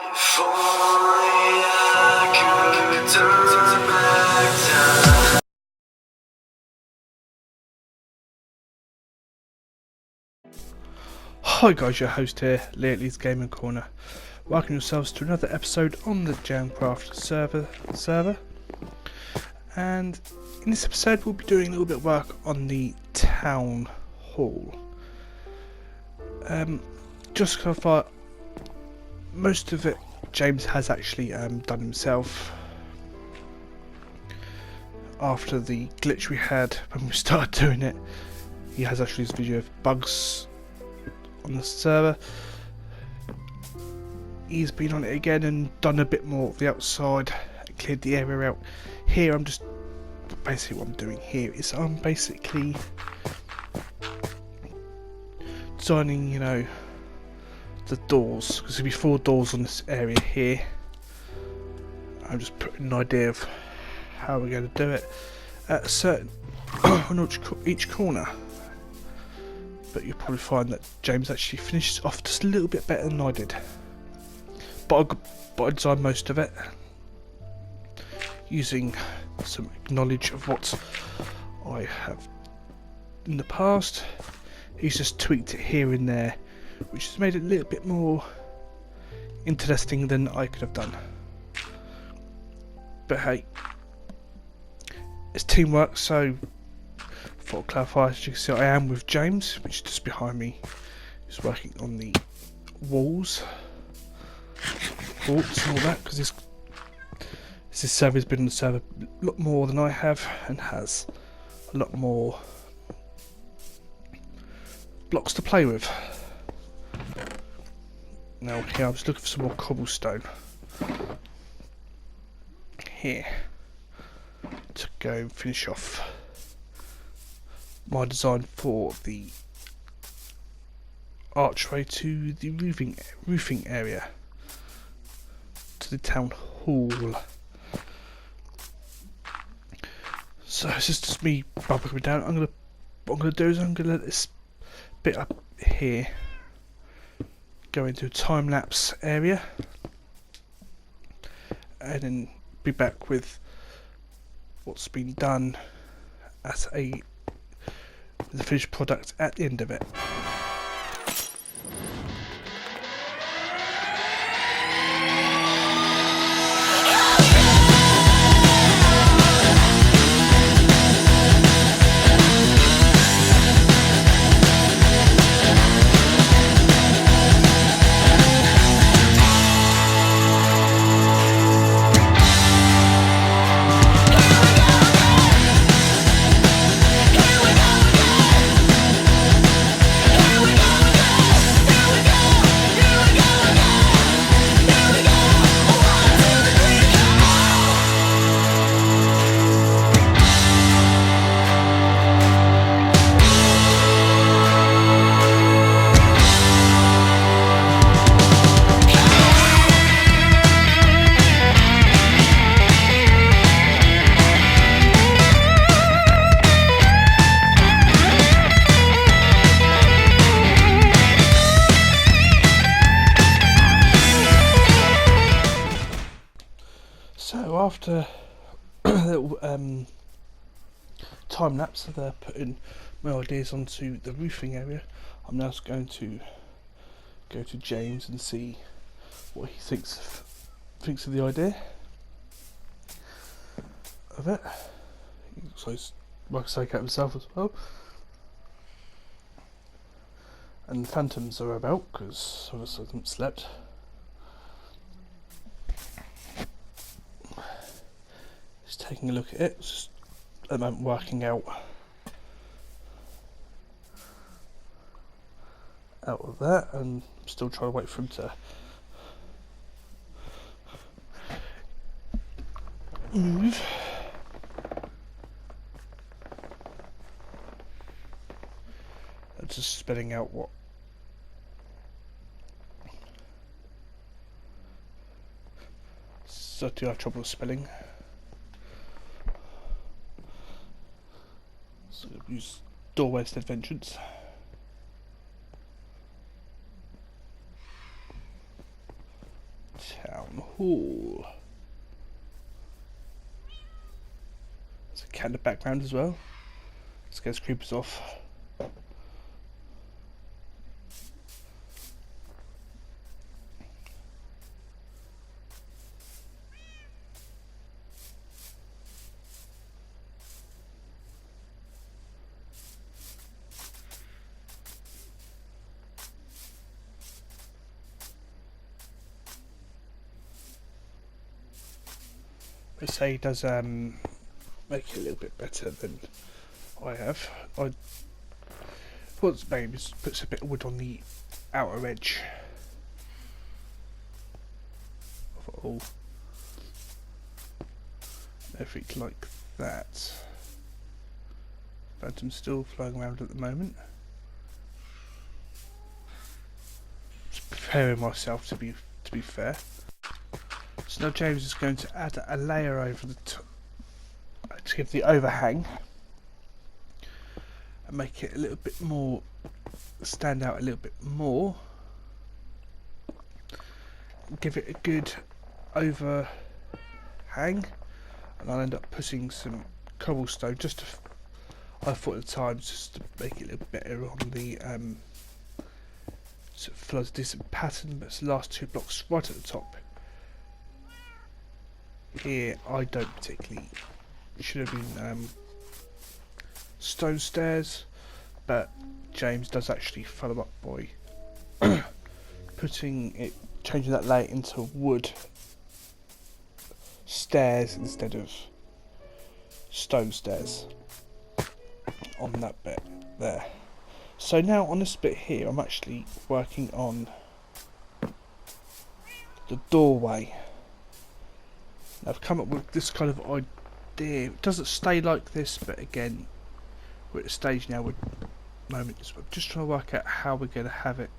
If only I could turn back time. Hi guys, your host here, Lately's Gaming Corner. Welcome yourselves to another episode on the Jamcraft server. And in this episode we'll be doing a little bit of work on the town hall. Just to clarify, most of it James has actually done himself. After the glitch we had when we started doing it, he has actually this video of bugs on the server. He's been on it again and done a bit more of the outside, cleared the area out. Here I'm just basically what I'm doing here is I'm basically designing, the doors, because there'll be 4 doors on this area here. I'm just putting an idea of how we're going to do it at a certain on each corner. But you'll probably find that James actually finished off just a little bit better than I did. But I designed most of it using some knowledge of what I have in the past. He's just tweaked it here and there, which has made it a little bit more interesting than I could have done. But hey, it's teamwork, so for clarify, as you can see, I am with James, which is just behind me. He's working on the walls, courts and all that, because this server's been on the server a lot more than I have, and has a lot more blocks to play with. Now here, I was looking for some more cobblestone here to go and finish off my design for the archway to the roofing area to the town hall. So this is just me bubbling down. What I'm gonna do is I'm gonna let this bit up here go into a time lapse area, and then be back with what's been done as the finished product at the end of it. So after a little time lapse of putting my ideas onto the roofing area, I'm now going to go to James and see what he thinks of the idea of it. He looks like a psycho himself as well. And phantoms are about, because I haven't slept. Just taking a look at it, it's just at the moment working out of that, and I'm still trying to wait for him to move. I'm just spelling out what so I do have trouble spelling. So use doorway instead of entrance. town hall. There's a cat in the background as well. Scares creepers off. Let's say it does make it a little bit better than I have. What's maybe puts a bit of wood on the outer edge of it all. Everything like that. Phantom's still flying around at the moment. Just preparing myself to be fair. So now James is going to add a layer over the top to give the overhang and make it a little bit more, stand out a little bit more. Give it a good overhang, and I'll end up putting some cobblestone just to, I thought at the time, just to make it a little better on the so it follows a decent pattern, but it's the last 2 blocks right at the top. Here I don't particularly, should have been stone stairs, but James does actually follow up by changing that layer into wood stairs instead of stone stairs on that bit there. So now on this bit here I'm actually working on the doorway. I've come up with this kind of idea. It doesn't stay like this, but again, we're at a stage now where I'm just trying to work out how we're going to have it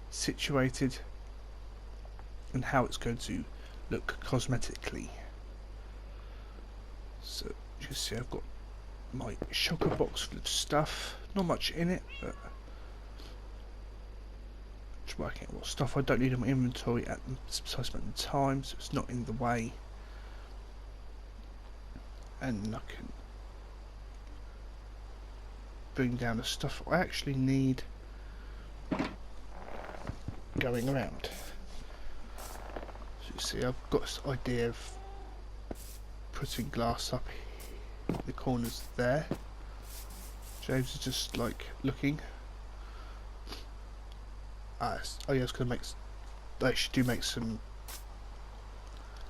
situated and how it's going to look cosmetically. So you can see I've got my shulker box full of stuff, not much in it, but just working out what stuff I don't need in my inventory at the precise moment in time, so it's not in the way. And I can bring down the stuff I actually need going around. So you see I've got this idea of putting glass up in the corners there. James is just like looking. Oh yeah, it's going to make, they actually do make some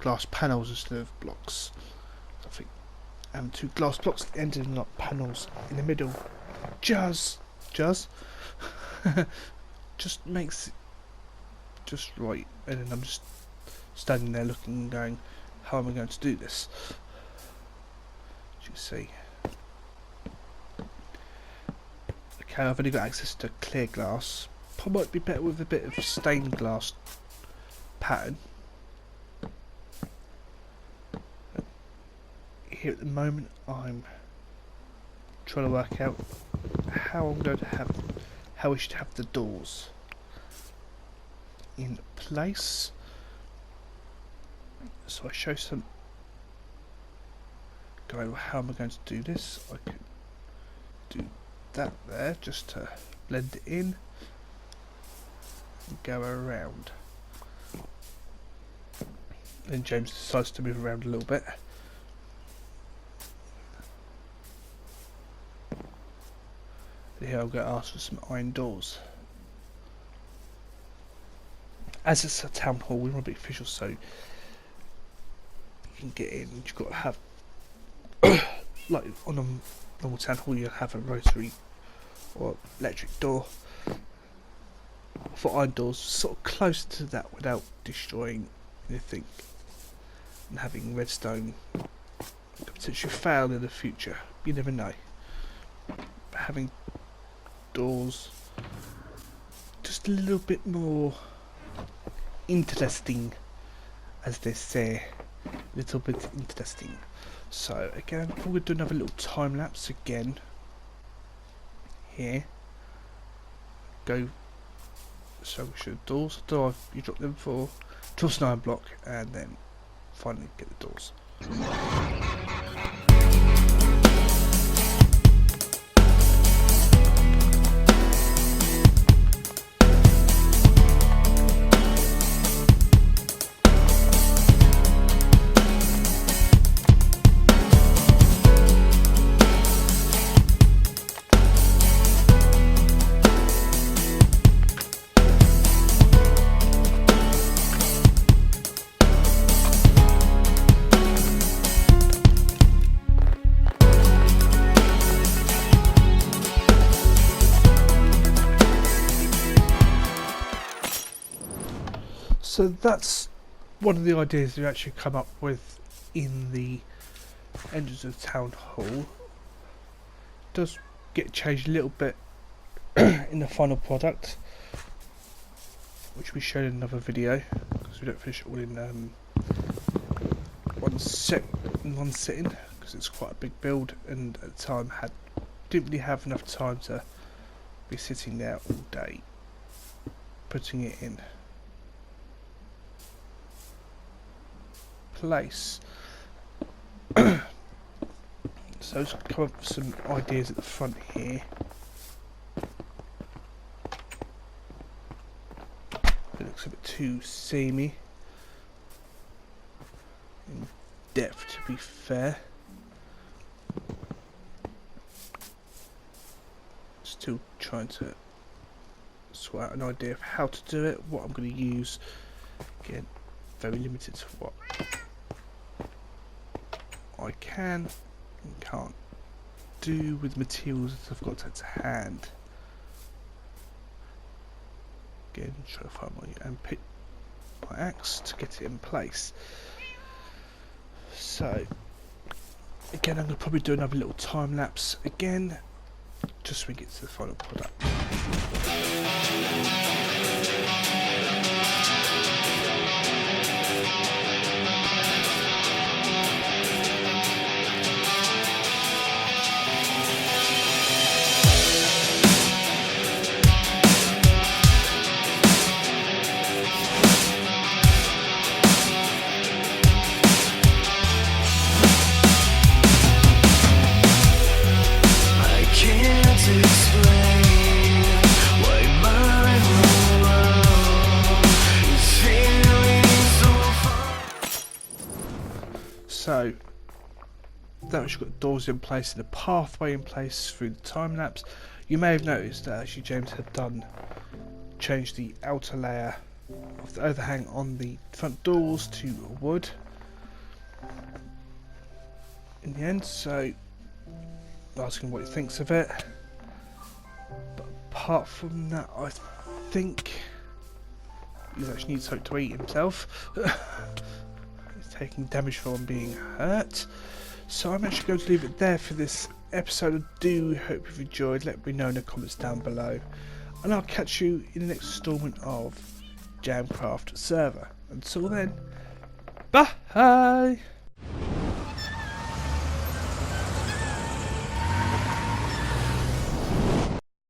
glass panels instead of blocks. I think 2 glass blocks at the end and not panels in the middle. Just makes it just right. And then I'm just standing there looking and going, how am I going to do this? As you see. Okay, I've only got access to clear glass. Probably might be better with a bit of stained glass pattern. Here at the moment I'm trying to work out how I'm going to have, how we should have the doors in place. So I show some, go how am I going to do this. I could do that there just to blend it in and go around. Then James decides to move around a little bit. Here I'm going to ask for some iron doors. As it's a town hall, we want to be official, so you can get in. You've got to have, like on a normal town hall, you'll have a rotary or electric door. For iron doors, sort of close to that without destroying anything, and having redstone could potentially fail in the future. You never know. But having doors just a little bit more interesting, as they say, a little bit interesting. So again, we're going to do another little time lapse again here. Go, so we should doors, you dropped them before, toss an iron block, and then finally get the doors. So that's one of the ideas we actually come up with in the entrance of the town hall. It does get changed a little bit in the final product, which we showed in another video, because we don't finish it all in one sitting, because it's quite a big build, and at the time didn't really have enough time to be sitting there all day putting it in place. So let's come up with some ideas at the front here. It looks a bit too samey in depth, to be fair. Still trying to sort out an idea of how to do it, what I'm going to use. Again, very limited to what I can and can't do with materials that I've got to hand. Again, try to find and pick my axe to get it in place. So again, I'm going to probably do another little time lapse again, just so we get to the final product. So that was, you've got the doors in place and the pathway in place through the time lapse. You may have noticed that actually James had changed the outer layer of the overhang on the front doors to wood in the end, so asking what he thinks of it. But apart from that, I think he actually needs something to eat himself. Taking damage from being hurt. So I'm actually going to leave it there for this episode. I do hope you've enjoyed. Let me know in the comments down below, and I'll catch you in the next installment of Jamcraft server. Until then, bye.